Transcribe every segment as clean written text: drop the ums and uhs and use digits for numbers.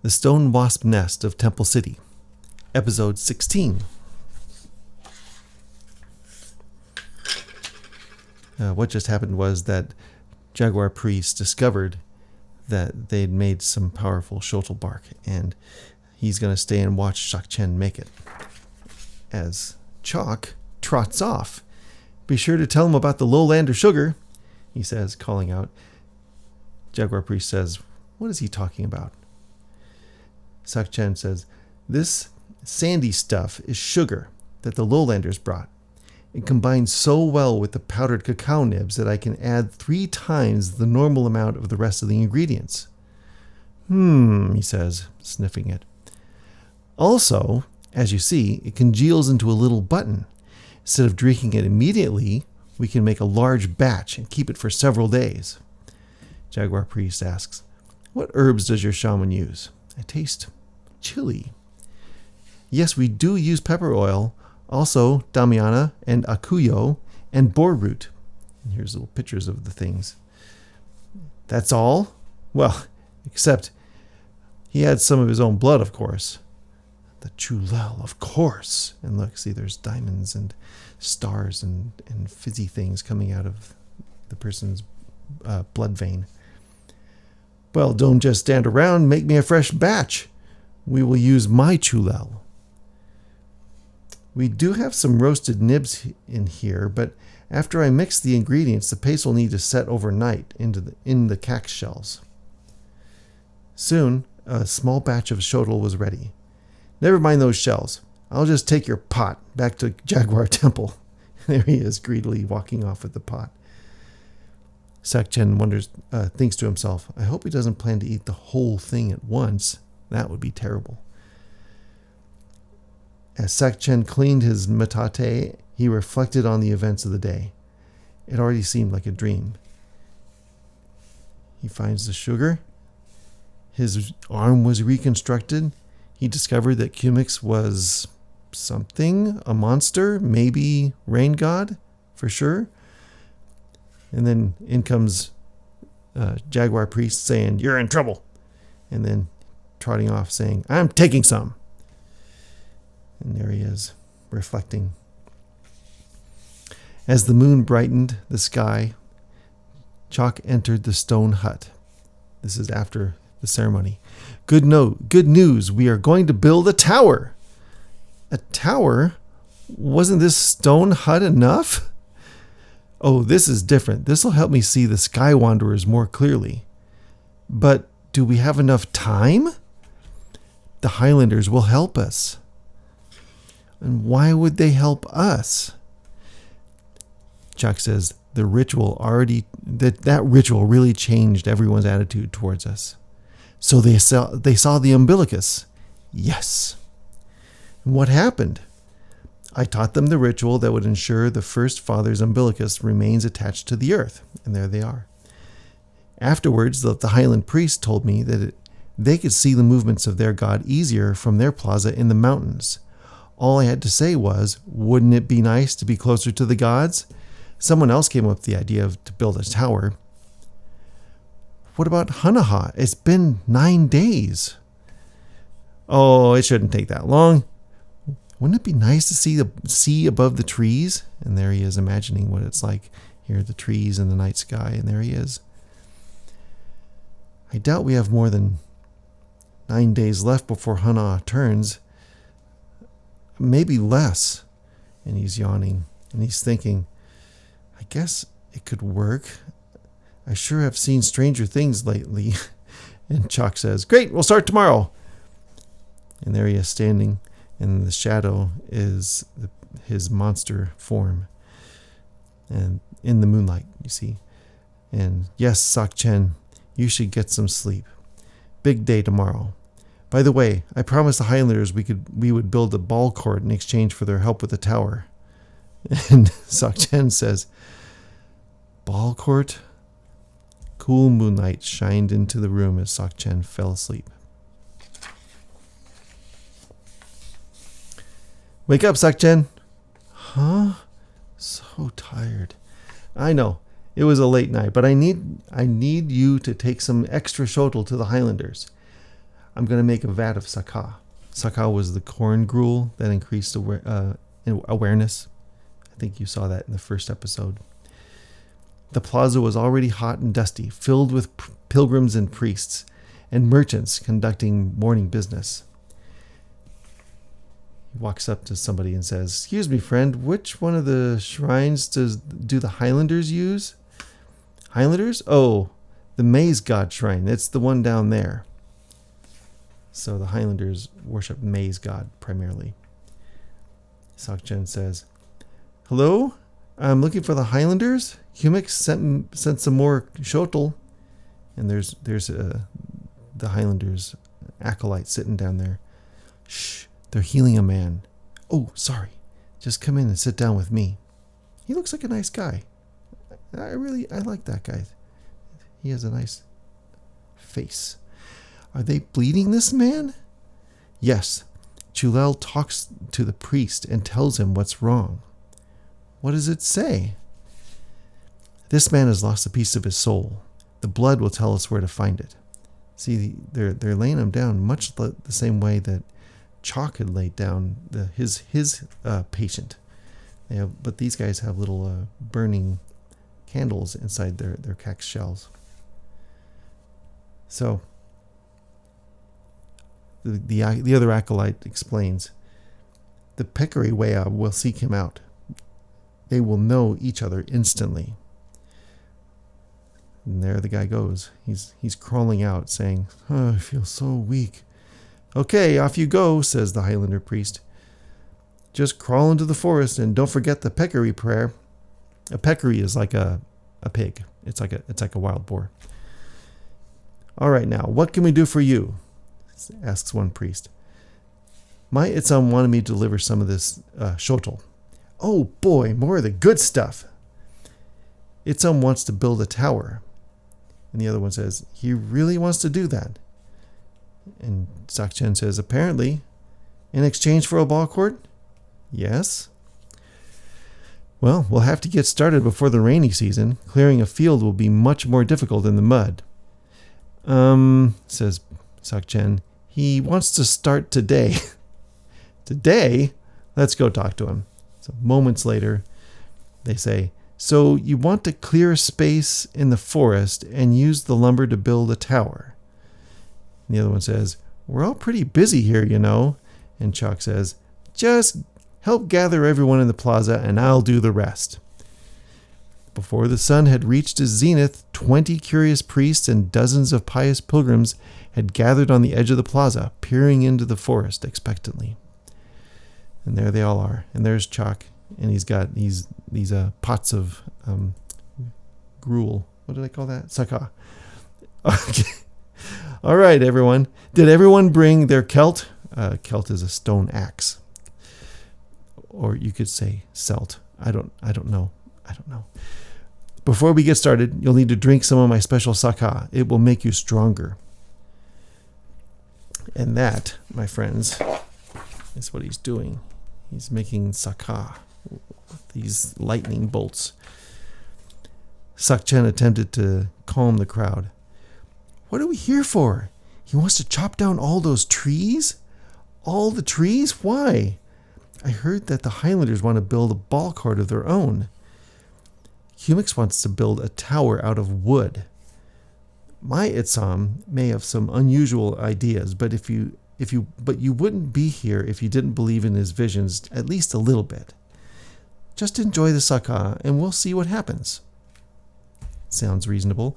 The Stone Wasp Nest of Temple City, Episode 16. What just happened was that Jaguar Priest discovered that they'd made some powerful shotel bark, and he's going to stay and watch Sakchen make it. As Chalk trots off, "Be sure to tell him about the lowlander sugar," he says, calling out. Jaguar Priest says, "What is he talking about?" Sakchen says, "This sandy stuff is sugar that the lowlanders brought. It combines so well with the powdered cacao nibs that I can add 3 times the normal amount of the rest of the ingredients." He says, sniffing it. "Also, as you see, it congeals into a little button. Instead of drinking it immediately, we can make a large batch and keep it for several days." Jaguar Priest asks, "What herbs does your shaman use? I taste chili." "Yes, we do use pepper oil, also damiana and akuyo and boar root." And here's little pictures of the things. "That's all?" "Well, except he adds some of his own blood, of course." "The chulel, of course." And look, see, there's diamonds and stars and fizzy things coming out of the person's blood vein. "Well, don't just stand around. Make me a fresh batch. We will use my chulel." "We do have some roasted nibs in here, but after I mix the ingredients, the paste will need to set overnight in the cax shells." Soon, a small batch of shotel was ready. "Never mind those shells. I'll just take your pot back to Jaguar Temple." There he is, greedily walking off with the pot. Sakchen thinks to himself, "I hope he doesn't plan to eat the whole thing at once. That would be terrible." As Sakchen cleaned his metate, he reflected on the events of the day. It already seemed like a dream. He finds the sugar. His arm was reconstructed. He discovered that Kumix was something, a monster, maybe rain god, for sure. And then in comes Jaguar Priest saying, "You're in trouble." And then trotting off saying, "I'm taking some." And there he is, reflecting. As the moon brightened the sky, Chalk entered the stone hut. This is after the ceremony. Good news. We are going to build a tower." "A tower? Wasn't this stone hut enough?" "Oh, this is different. This will help me see the Sky Wanderers more clearly." "But do we have enough time?" "The Highlanders will help us." "And why would they help us?" Chuck says that ritual really changed everyone's attitude towards us. "So they saw the umbilicus?" "Yes." "And what happened?" "I taught them the ritual that would ensure the first father's umbilicus remains attached to the earth." And there they are. "Afterwards, the Highland priest told me that they could see the movements of their god easier from their plaza in the mountains. All I had to say was, wouldn't it be nice to be closer to the gods? Someone else came up with the idea to build a tower." "What about Hanaha? It's been 9 days." "Oh, it shouldn't take that long. Wouldn't it be nice to see the sea above the trees?" And there he is, imagining what it's like here, the trees and the night sky, and there he is. "I doubt we have more than 9 days left before Hana turns. Maybe less." And he's yawning, and he's thinking, "I guess it could work. I sure have seen stranger things lately." And Chalk says, "Great, we'll start tomorrow." And there he is standing, and the shadow is his monster form. And in the moonlight, you see. And yes, Sakchen, you should get some sleep. Big day tomorrow. By the way, I promised the Highlanders we would build a ball court in exchange for their help with the tower." And Sakchen says, "Ball court?" Cool moonlight shined into the room as Sakchen fell asleep. "Wake up, Sakchen." "Huh? So tired." "I know. It was a late night, but I need you to take some extra shotel to the Highlanders. I'm going to make a vat of sakah. Sakah was the corn gruel that increased awareness. I think you saw that in the first episode. The plaza was already hot and dusty, filled with pilgrims and priests, and merchants conducting morning business. He walks up to somebody and says, "Excuse me, friend, which one of the shrines do the Highlanders use?" "Highlanders? Oh, the Maize God shrine. It's the one down there." So the Highlanders worship Maize God primarily. Sakchen says, "Hello? I'm looking for the Highlanders. Humix sent some more shotl." And there's the Highlanders acolyte sitting down there. "Shh, they're healing a man." "Oh, sorry. Just come in and sit down with me." He looks like a nice guy. I like that guy. He has a nice face. "Are they bleeding this man?" "Yes." Chulel talks to the priest and tells him what's wrong. "What does it say?" "This man has lost a piece of his soul. The blood will tell us where to find it." See, they're laying him down much the same way that Chalk had laid down his patient. But these guys have little burning candles inside their cax shells. So the other acolyte explains, "The Peccary Wea will seek him out. They will know each other instantly." And there the guy goes. He's crawling out, saying, "Oh, I feel so weak." "Okay, off you go," says the Highlander priest. "Just crawl into the forest and don't forget the peccary prayer." A peccary is like a pig. It's like a wild boar. "All right, now, what can we do for you?" asks one priest. "My Itzam wanted me to deliver some of this shotl." "Oh boy, more of the good stuff." "Itzam wants to build a tower." And the other one says, "He really wants to do that." And Sakchen says, "Apparently, in exchange for a ball court?" "Yes." "Well, we'll have to get started before the rainy season. Clearing a field will be much more difficult in the mud." Says Sakchen, "He wants to start today." "Today? Let's go talk to him." So moments later, they say, "So you want to clear a space in the forest and use the lumber to build a tower?" And the other one says, "We're all pretty busy here, you know." And Chalk says, "Just help gather everyone in the plaza and I'll do the rest." Before the sun had reached its zenith, 20 curious priests and dozens of pious pilgrims had gathered on the edge of the plaza, peering into the forest expectantly. And there they all are. And there's Chalk, and he's got these pots of gruel. What did I call that? Sakah. Okay. All right, everyone. Did everyone bring their celt? Celt is a stone axe, or you could say celt. I don't know. Before we get started, you'll need to drink some of my special sakah. It will make you stronger. And that, my friends, is what he's doing. He's making sakah, these lightning bolts. Sakchen attempted to calm the crowd. "What are we here for? He wants to chop down all those trees? All the trees? Why? I heard that the Highlanders want to build a ball court of their own. Humix wants to build a tower out of wood. My Itzam may have some unusual ideas, but you wouldn't be here if you didn't believe in his visions at least a little bit. Just enjoy the sakah and we'll see what happens." Sounds reasonable.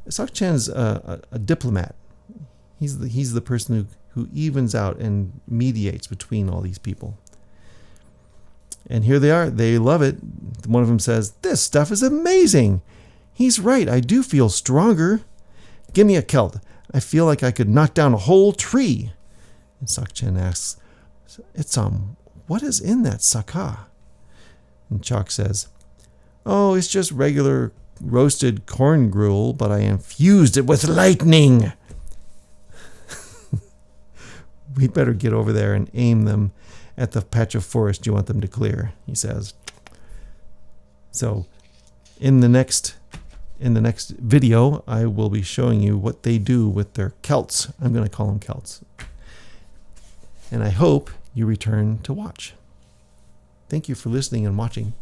Sakchen's a diplomat. He's the person who evens out and mediates between all these people. And here they are. They love it. One of them says, "This stuff is amazing. He's right. I do feel stronger. Give me a kelt. I feel like I could knock down a whole tree." And Sakchen asks, "Itzam, what is in that sakah?" And Chalk says, "Oh, it's just regular roasted corn gruel, but I infused it with lightning." "We'd better get over there and aim them at the patch of forest you want them to clear," he says. So in the next In the next video, I will be showing you what they do with their celts. I'm going to call them celts. And I hope you return to watch. Thank you for listening and watching.